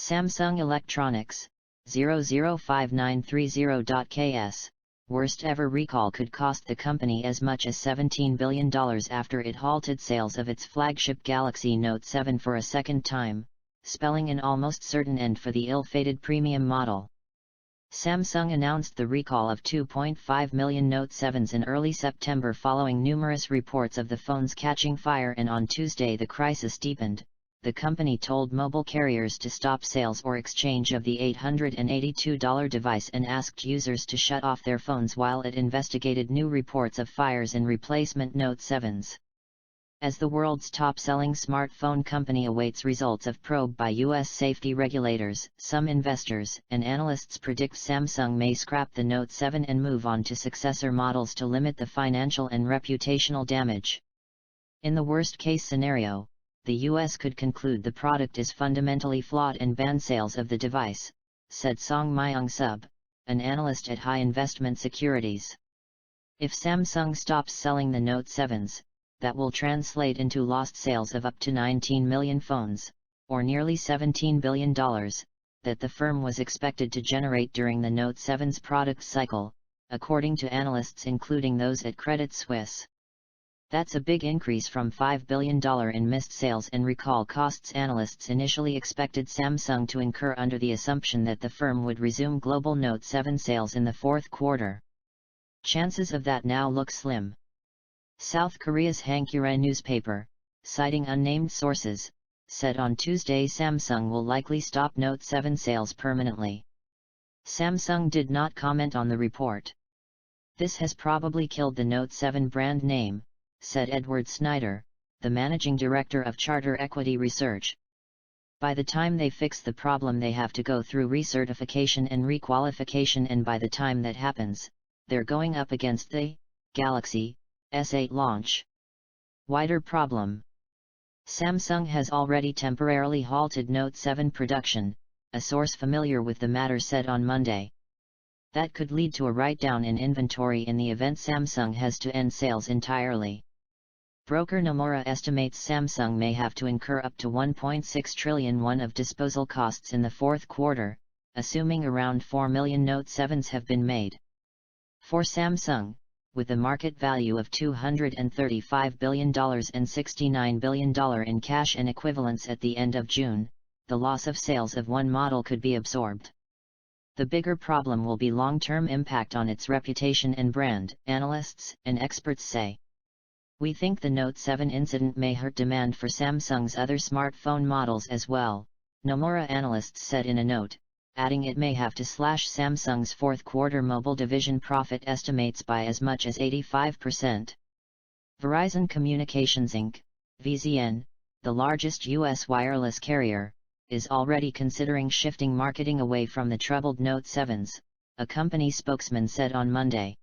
Samsung Electronics, 005930.ks, worst ever recall could cost the company as much as $17 billion after it halted sales of its flagship Galaxy Note 7 for a second time, spelling an almost certain end for the ill-fated premium model. Samsung announced the recall of 2.5 million Note 7s in early September following numerous reports of the phones catching fire, and on Tuesday the crisis deepened. The company told mobile carriers to stop sales or exchange of the $882 device and asked users to shut off their phones while it investigated new reports of fires in replacement Note 7s. As the world's top-selling smartphone company awaits results of probe by U.S. safety regulators, some investors and analysts predict Samsung may scrap the Note 7 and move on to successor models to limit the financial and reputational damage. In the worst-case scenario, the U.S. could conclude the product is fundamentally flawed and ban sales of the device, said Song Myung-sub, an analyst at High Investment Securities. If Samsung stops selling the Note 7s, that will translate into lost sales of up to 19 million phones, or nearly $17 billion, that the firm was expected to generate during the Note 7's product cycle, according to analysts including those at Credit Suisse. That's a big increase from $5 billion in missed sales and recall costs analysts initially expected Samsung to incur under the assumption that the firm would resume global Note 7 sales in the fourth quarter. Chances of that now look slim. South Korea's Hankyoreh newspaper, citing unnamed sources, said on Tuesday Samsung will likely stop Note 7 sales permanently. Samsung did not comment on the report. This has probably killed the Note 7 brand name, said Edward Snyder, the managing director of Charter Equity Research. By the time they fix the problem they have to go through recertification and requalification, and by the time that happens, they're going up against the Galaxy S8 launch. Wider problem. Samsung has already temporarily halted Note 7 production, a source familiar with the matter said on Monday. That could lead to a write-down in inventory in the event Samsung has to end sales entirely. Broker Nomura estimates Samsung may have to incur up to 1.6 trillion won of disposal costs in the fourth quarter, assuming around 4 million Note 7s have been made. For Samsung, with a market value of $235 billion and $69 billion in cash and equivalents at the end of June, the loss of sales of one model could be absorbed. The bigger problem will be long-term impact on its reputation and brand, analysts and experts say. We think the Note 7 incident may hurt demand for Samsung's other smartphone models as well, Nomura analysts said in a note, adding it may have to slash Samsung's fourth quarter mobile division profit estimates by as much as 85%. Verizon Communications Inc., VZN, the largest U.S. wireless carrier, is already considering shifting marketing away from the troubled Note 7s, a company spokesman said on Monday.